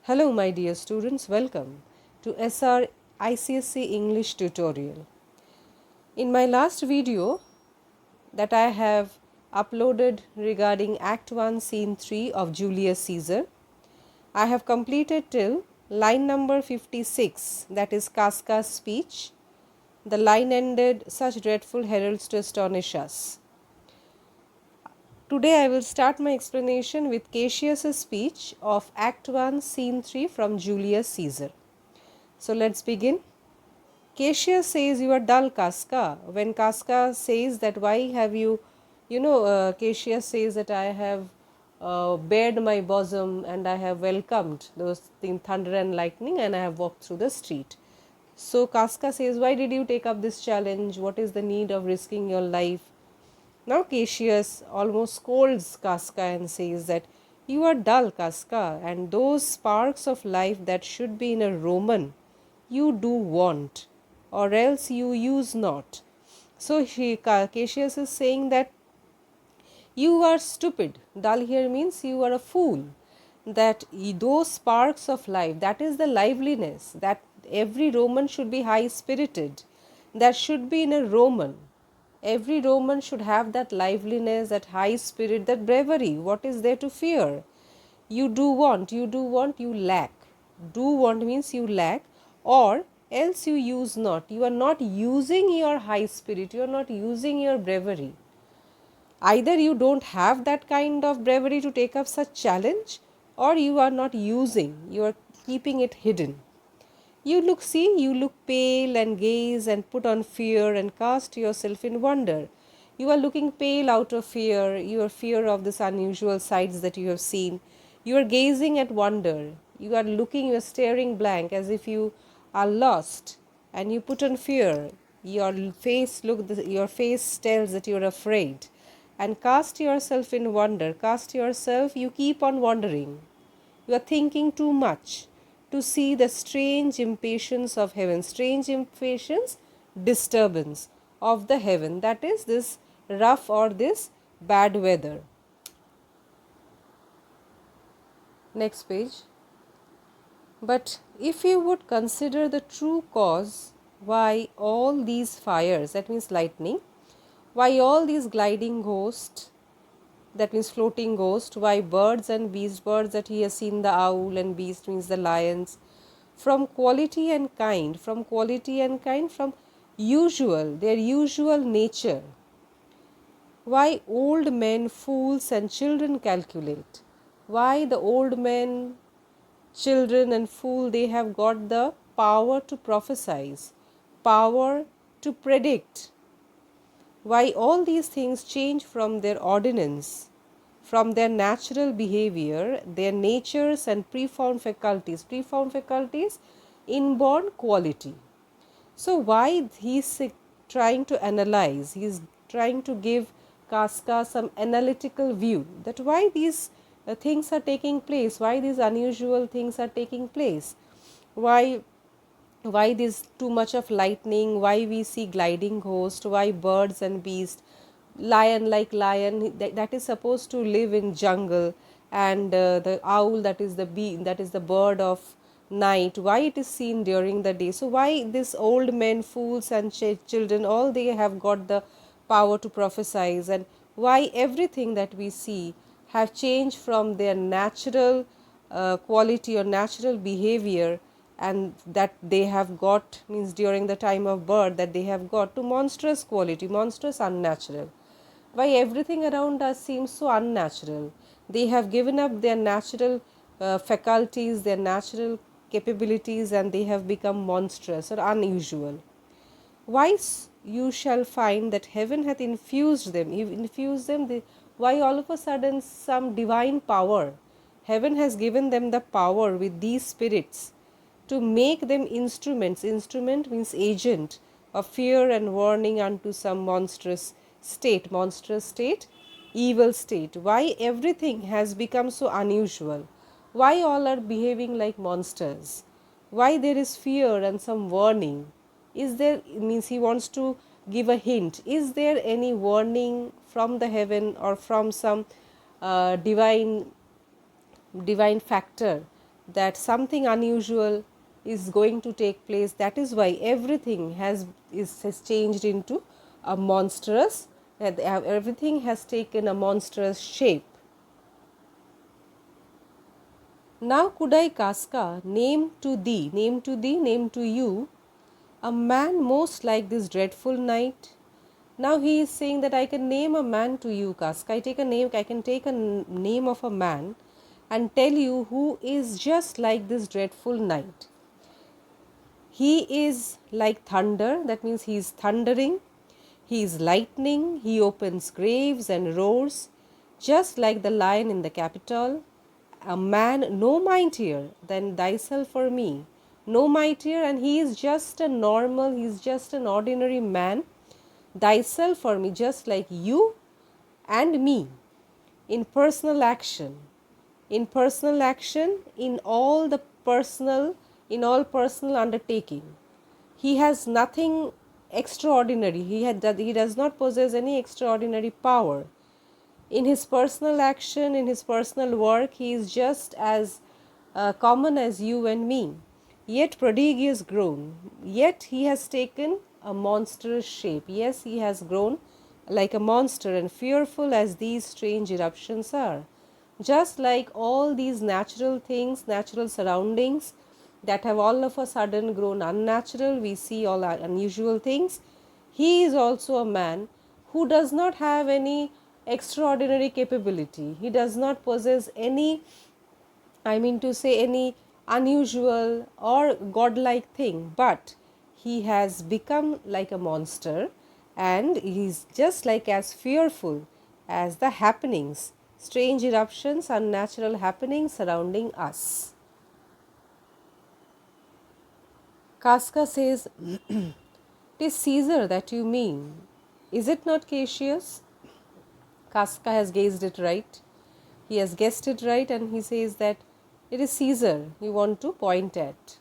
Hello my dear students, welcome to SR ICSE English tutorial. In my last video that I have uploaded regarding Act 1 Scene 3 of Julius Caesar, I have completed till line number 56, that is Casca's speech. The line ended, "Such dreadful heralds to astonish us." Today I will start my explanation with Cassius' speech of Act 1 Scene 3 from Julius Caesar. So let's begin. Cassius says, "You are dull, Casca." When Casca says that, "Why have you, Cassius says that I have bared my bosom and I have welcomed those thunder and lightning and I have walked through the street." So Casca says, "Why did you take up this challenge? What is the need of risking your life?" Now Cassius almost scolds Casca and says that, "You are dull, Casca, and those sparks of life that should be in a Roman you do want, or else you use not." So Cassius is saying that you are stupid. Dull here means you are a fool. That those sparks of life, that is the liveliness, that every Roman should be high spirited, that should be in a Roman. Every Roman should have that liveliness, that high spirit, that bravery. What is there to fear? You do want, you lack. Do want means you lack, or else you use not. You are not using your high spirit, you are not using your bravery. Either you don't have that kind of bravery to take up such challenge, or you are not using, you are keeping it hidden. You look pale and gaze and put on fear and cast yourself in wonder. You are looking pale out of fear, your fear of this unusual sights that you have seen. You are gazing at wonder. You are looking, you are staring blank as if you are lost, and you put on fear. Your face tells that you are afraid, and cast yourself in wonder. Cast yourself, you keep on wondering. You are thinking too much to see the strange impatience of heaven, strange impatience, disturbance of the heaven, that is this rough or this bad weather. Next page. But if you would consider the true cause why all these fires, that means lightning, why all these gliding ghosts, that means floating ghost, why birds and beast, birds that he has seen the owl, and beast means the lions, from quality and kind, from usual, their usual nature. Why old men, fools and children calculate? Why the old men, children and fool, they have got the power to prophesize, power to predict. Why all these things change from their ordinance, from their natural behavior, their natures and preformed faculties, inborn quality. So why he is trying to analyze, he is trying to give Casca some analytical view that why these things are taking place, why these unusual things are taking place, why this too much of lightning, why we see gliding ghost, why birds and beasts, lion like lion that is supposed to live in jungle, and the owl that is the bird of night, why it is seen during the day. So why this old men, fools and children, all they have got the power to prophesize, and why everything that we see have changed from their natural quality or natural behavior, and that they have got means during the time of birth, that they have got to monstrous quality, monstrous unnatural. Why everything around us seems so unnatural. They have given up their natural faculties, their natural capabilities, and they have become monstrous or unusual. Why you shall find that heaven hath infused them, why all of a sudden some divine power, heaven has given them the power with these spirits to make them instruments. Instrument means agent of fear and warning unto some monstrous state, evil state. Why everything has become so unusual? Why all are behaving like monsters? Why there is fear and some warning? Is there, means he wants to give a hint, is there any warning from the heaven or from some divine factor that something unusual is going to take place. That is why everything has changed into a monstrous, everything has taken a monstrous shape. Now could I, Casca, name to thee, name to you, a man most like this dreadful night? Now he is saying that I can name a man to you, Casca. I can take a name of a man and tell you who is just like this dreadful night. He is like thunder, that means he is thundering. He is lightning, he opens graves and roars, just like the lion in the Capitol. A man no mightier than thyself for me, no mightier, and he is just a normal, he is just an ordinary man, thyself for me, just like you and me, in personal action, in all the personal, in all personal undertaking. He has nothing extraordinary. He does not possess any extraordinary power. In his personal action, in his personal work, he is just as common as you and me. Yet prodigious grown. Yet he has taken a monstrous shape. Yes, he has grown like a monster, and fearful as these strange eruptions are. Just like all these natural things, natural surroundings that have all of a sudden grown unnatural, we see all unusual things. He is also a man who does not have any extraordinary capability. He does not possess any, any unusual or godlike thing, but he has become like a monster, and he is just like as fearful as the happenings, strange eruptions, unnatural happenings surrounding us. Casca says, "'Tis Caesar that you mean, is it not, Cassius?" Casca has guessed it right. He has guessed it right, and he says that it is Caesar you want to point at.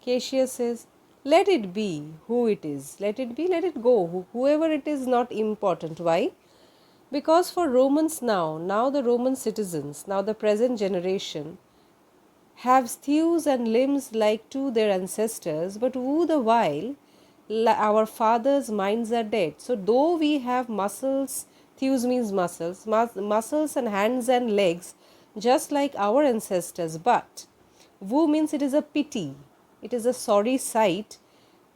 Cassius says, "Let it be who it is. Let it be, let it go. Whoever it is, not important. Why? Because for Romans now the Roman citizens, now the present generation, have thews and limbs like to their ancestors, but who the while our fathers' minds are dead." So though we have muscles, thews means muscles, muscles and hands and legs, just like our ancestors, but woe means it is a pity, it is a sorry sight,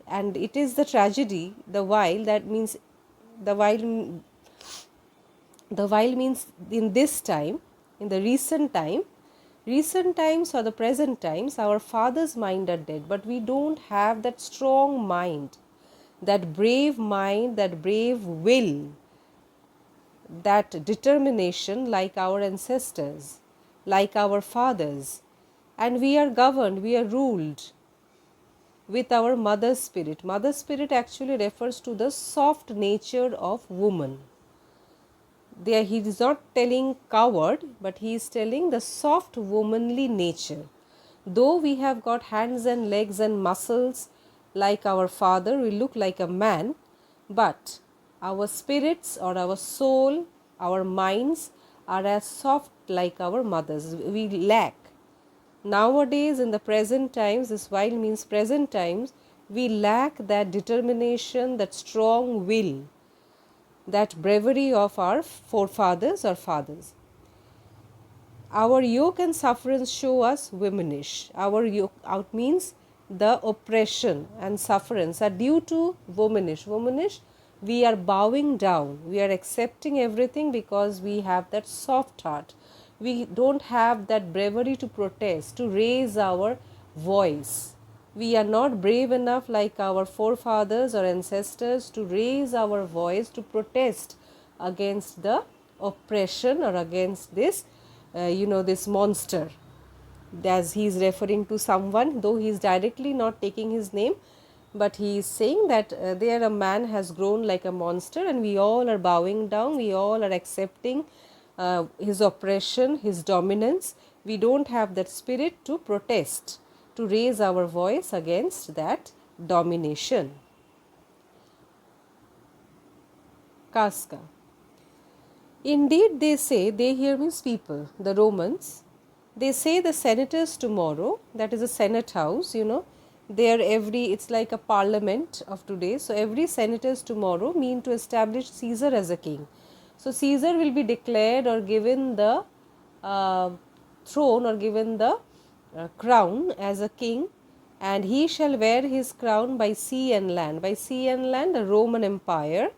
and it is the tragedy. The while, that means the while, the while means in this time, in the recent times or the present times, our fathers' mind are dead, but we don't have that strong mind, that brave mind, that brave will, that determination like our ancestors, like our fathers. And we are governed, we are ruled with our mother spirit. Mother spirit actually refers to the soft nature of woman. There he is not telling coward, but he is telling the soft womanly nature. Though we have got hands and legs and muscles like our father, we look like a man, but our spirits or our soul, our minds are as soft like our mothers. We lack. Nowadays, in the present times, this while means present times, we lack that determination, that strong will, that bravery of our forefathers or fathers. Our yoke and sufferance show us womanish. Our yoke out means the oppression and sufferance are due to womanish. Womanish, we are bowing down, we are accepting everything because we have that soft heart. We don't have that bravery to protest, to raise our voice. We are not brave enough like our forefathers or ancestors to raise our voice to protest against the oppression or against this, this monster. As he is referring to someone, though he is directly not taking his name, but he is saying that there a man has grown like a monster, and we all are bowing down, we all are accepting his oppression, his dominance. We don't have that spirit to protest, to raise our voice against that domination. Casca. Indeed, they say, they here means people, the Romans, They say the senators tomorrow, that is a senate house, there it's like a parliament of today. So every senators tomorrow mean to establish Caesar as a king. So Caesar will be declared or given the throne or given the crown as a king, and he shall wear his crown by sea and land. By sea and land, the Roman Empire.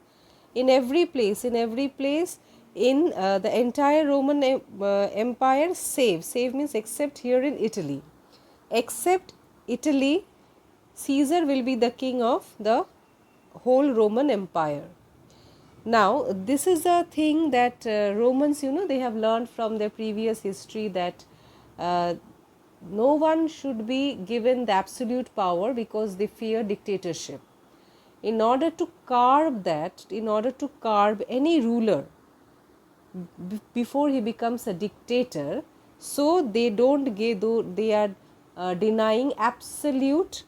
In every place, in the entire Roman Empire, save means except here in Italy. Except Italy, Caesar will be the king of the whole Roman Empire. Now, this is a thing that Romans, they have learned from their previous history, that no one should be given the absolute power because they fear dictatorship. In order to carve that, in order to carve any ruler before he becomes a dictator, so they don't give, they are denying absolute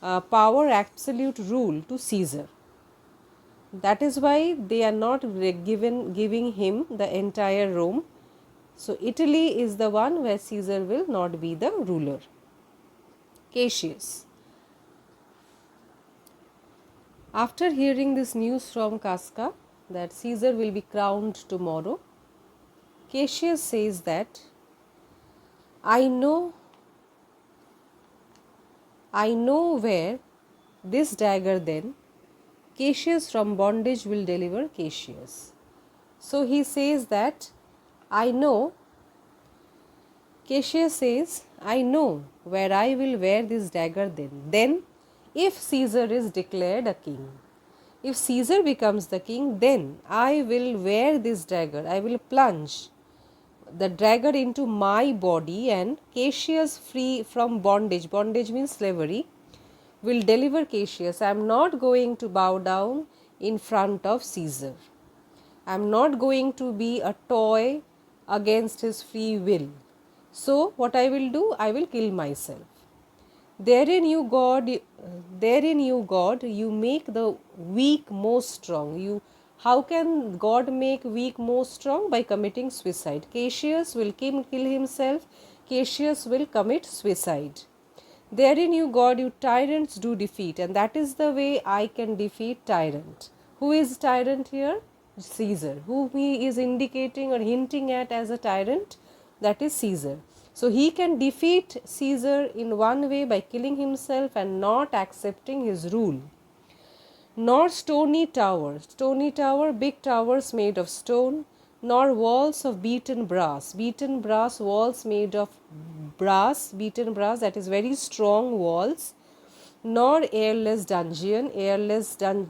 power, absolute rule to Caesar. That is why they are not giving him the entire Rome. So Italy is the one where Caesar will not be the ruler. Cassius. After hearing this news from Casca that Caesar will be crowned tomorrow, Cassius says that I know where this dagger then Cassius from bondage will deliver Cassius. So he says that Cassius says, I know where I will wear this dagger then. Then, if Caesar is declared a king, if Caesar becomes the king, then I will wear this dagger. I will plunge the dagger into my body, and Cassius, free from bondage, bondage means slavery, will deliver Cassius. I am not going to bow down in front of Caesar. I am not going to be a toy against his free will. So, what I will do? I will kill myself. Therein you God, you make the weak most strong. How can God make weak more strong? By committing suicide. Cassius will kill himself. Cassius will commit suicide. Therein you God, you tyrants do defeat, and that is the way I can defeat tyrant. Who is tyrant here? Caesar. Who he is indicating or hinting at as a tyrant? That is Caesar. So he can defeat Caesar in one way, by killing himself and not accepting his rule. Nor stony tower, big towers made of stone, nor walls of beaten brass walls made of beaten brass, that is very strong walls, nor airless dungeon,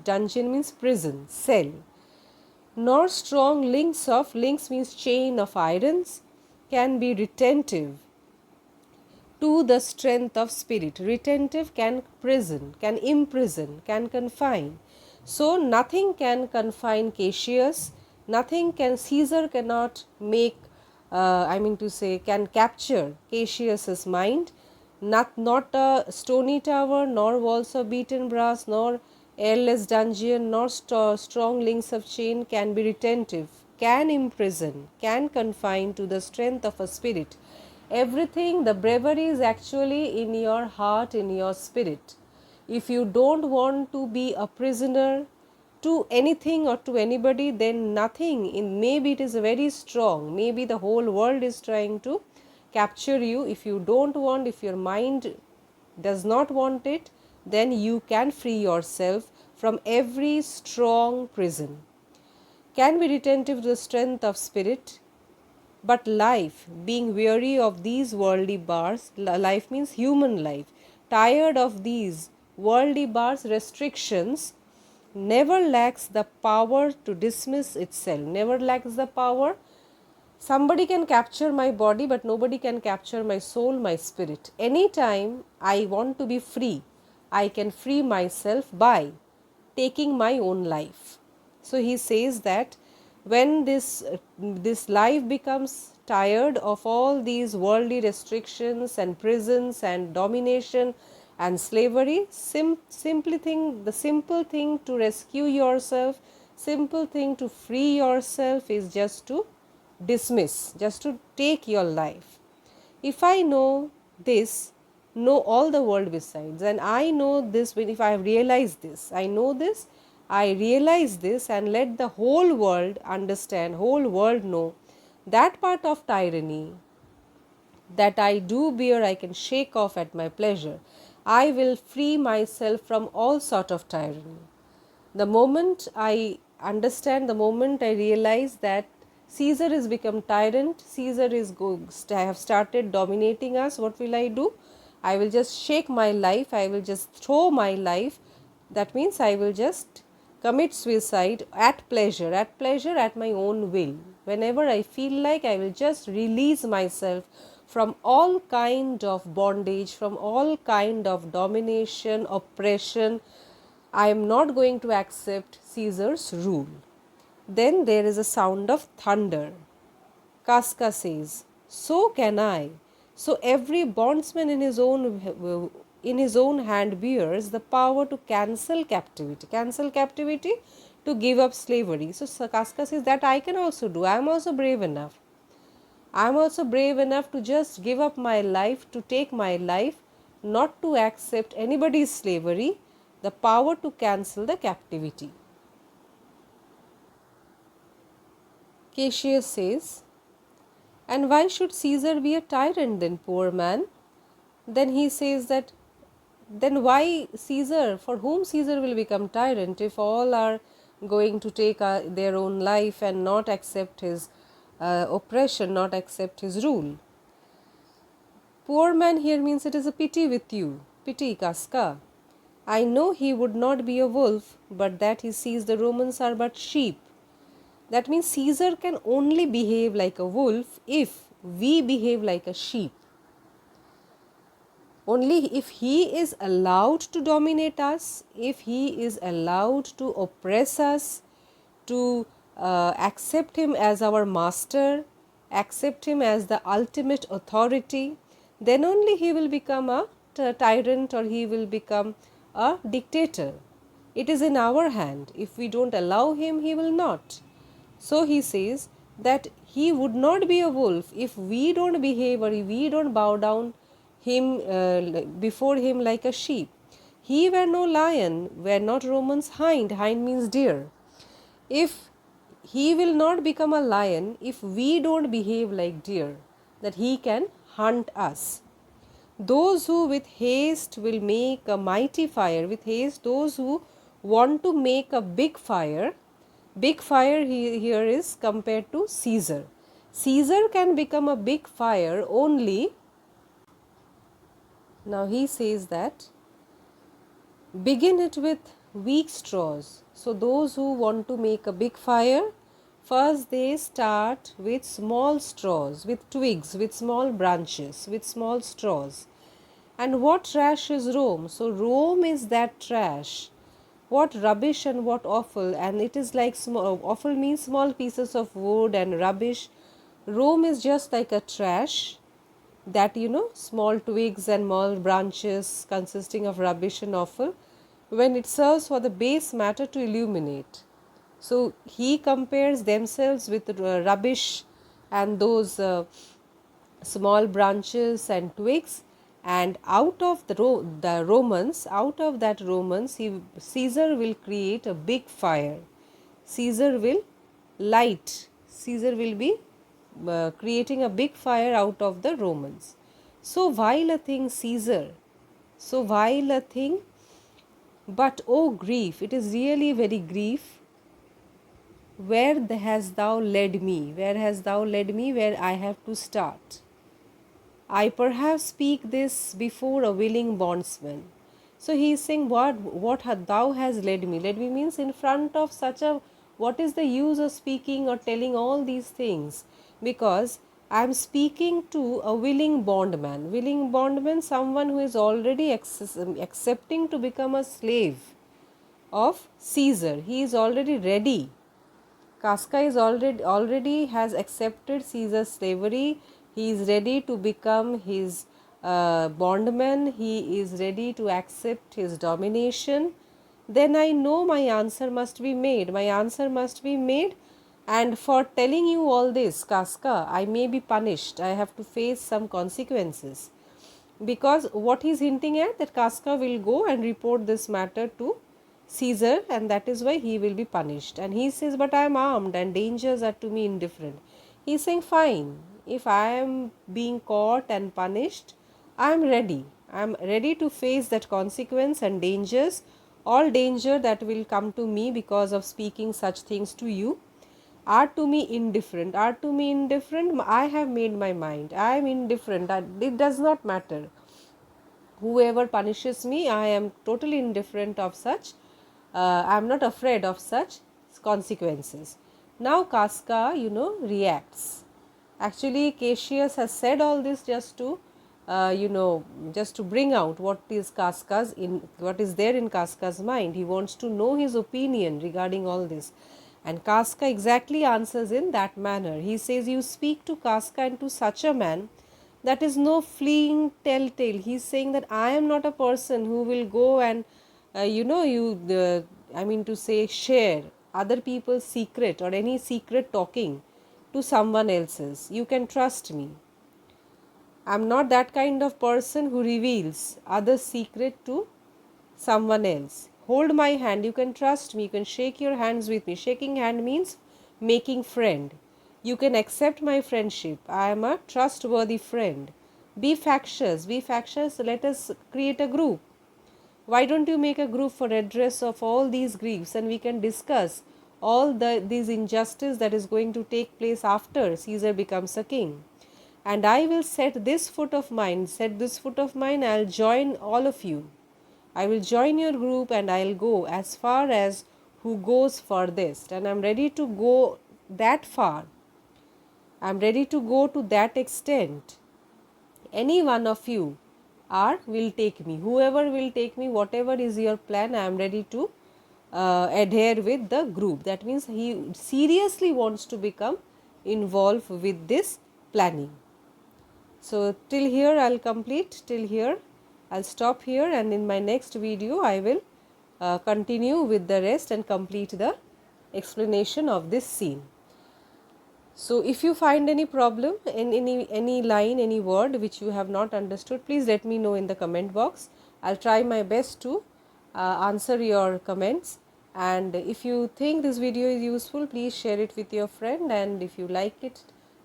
dungeon means prison, cell, nor strong links means chain of irons, can be retentive to the strength of spirit. Retentive can imprison, can confine. So nothing can confine Cassius, Caesar cannot make, can capture Cassius's mind. Not a stony tower, nor walls of beaten brass, nor airless dungeon, nor strong links of chain can be retentive, can imprison, can confine to the strength of a spirit. Everything, the bravery is actually in your heart, in your spirit. If you don't want to be a prisoner to anything or to anybody, then nothing, maybe it is very strong, maybe the whole world is trying to capture you. If you don't want, if your mind does not want it, then you can free yourself from every strong prison. Can be retentive to the strength of spirit, but life, being weary of these worldly bars, life means human life, tired of these worldly bars, restrictions, never lacks the power to dismiss itself, never lacks the power. Somebody can capture my body, but nobody can capture my soul, my spirit. Anytime I want to be free, I can free myself by taking my own life. So he says that when this life becomes tired of all these worldly restrictions and prisons and domination and slavery, the simple thing to rescue yourself, simple thing to free yourself is just to dismiss, just to take your life. If I know this, know all the world besides, and I know this, if I have realized this, I know this, I realize this, and let the whole world understand, whole world know that part of tyranny that I do bear, I can shake off at my pleasure. I will free myself from all sort of tyranny. The moment I understand, the moment I realize that Caesar has become tyrant, Caesar is have started dominating us, what will I do? I will just shake my life, I will just throw my life. That means I will just commit suicide at pleasure at my own will. Whenever I feel like, I will just release myself from all kind of bondage, from all kind of domination, oppression. I am not going to accept Caesar's rule. Then there is a sound of thunder. Casca says, so can I. So every bondsman in his own hand bears the power to cancel captivity. Cancel captivity, to give up slavery. So Casca says that I can also do. I am also brave enough. I am also brave enough to just give up my life, to take my life, not to accept anybody's slavery, the power to cancel the captivity. Cassius says, and why should Caesar be a tyrant then, poor man? Then he says that, then why Caesar, for whom Caesar will become tyrant if all are going to take their own life and not accept his oppression, not accept his rule? Poor man here means it is a pity with you, pity Casca. I know he would not be a wolf, but that he sees the Romans are but sheep. That means Caesar can only behave like a wolf if we behave like a sheep. Only if he is allowed to dominate us, if he is allowed to oppress us, to accept him as our master, accept him as the ultimate authority, then only he will become a tyrant, or he will become a dictator. It is in our hand. If we don't allow him, he will not. So he says that he would not be a wolf if we don't behave, or if we don't bow down him before him like a sheep. He were no lion, were not Romans hind. Hind means deer. If he will not become a lion if we don't behave like deer, that he can hunt us. Those who with haste will make a mighty fire, with haste, those who want to make a big fire here is compared to Caesar. Caesar can become a big fire only. Now he says that begin it with weak straws. So those who want to make a big fire, first they start with small straws, with twigs, with small branches, with small straws. And what trash is Rome? So Rome is that trash. What rubbish and what offal, and it is like small, offal means small pieces of wood, and rubbish. Rome is just like a trash, that small twigs and small branches consisting of rubbish and offal, when it serves for the base matter to illuminate. So he compares themselves with rubbish and those small branches and twigs, and out of the Romans, out of that Romans, Caesar will create a big fire. Caesar will light. Caesar will be creating a big fire out of the Romans. So vile a thing, Caesar. So vile a thing. But oh grief, it is really very grief. Where hast thou led me? Where hast thou led me? Where I have to start. I perhaps speak this before a willing bondsman. So he is saying, what thou has led me. Led me means in front of such a, what is the use of speaking or telling all these things? Because I am speaking to a willing bondman. Willing bondman, someone who is already accepting to become a slave of Caesar. He is already ready. Casca is already has accepted Caesar's slavery. He is ready to become his bondman. He is ready to accept his domination. Then I know my answer must be made. My answer must be made And for telling you all this, Casca, I may be punished. I have to face some consequences. Because what he's hinting at, that Casca will go and report this matter to Caesar, and that is why he will be punished. And he says, but I am armed and dangers are to me indifferent. He is saying, fine, if I am being caught and punished, I am ready. I am ready to face that consequence and dangers, all danger that will come to me because of speaking such things to you are to me indifferent. Are to me indifferent, I have made my mind. I am indifferent. It does not matter. Whoever punishes me, I am totally indifferent of such. I am not afraid of such consequences. Now Casca, reacts. Actually, Cassius has said all this just to, just to bring out what is what is there in Casca's mind. He wants to know his opinion regarding all this. And Casca exactly answers in that manner. He says, you speak to Casca and to such a man, that is no fleeing telltale. He is saying that I am not a person who will go and, to say, share other people's secret or any secret talking to someone else's. You can trust me. I am not that kind of person who reveals other secret to someone else. Hold my hand, you can trust me, you can shake your hands with me. Shaking hand means making friend. You can accept my friendship. I am a trustworthy friend. Be factious, let us create a group. Why don't you make a group for redress of all these griefs, and we can discuss all these injustice that is going to take place after Caesar becomes a king. And I will set this foot of mine, I will join all of you. I will join your group and I will go as far as who goes furthest. And I am ready to go that far. I am ready to go to that extent. Any one of you will take me. Whoever will take me, whatever is your plan, I am ready to adhere with the group. That means he seriously wants to become involved with this planning. So till here I will complete, till here I will stop here, and in my next video I will continue with the rest and complete the explanation of this scene. So if you find any problem in any line, any word which you have not understood, please let me know in the comment box. I will try my best to answer your comments. And if you think this video is useful, please share it with your friend, and if you like it,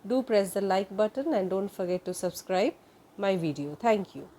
do press the like button and don't forget to subscribe my video. Thank you.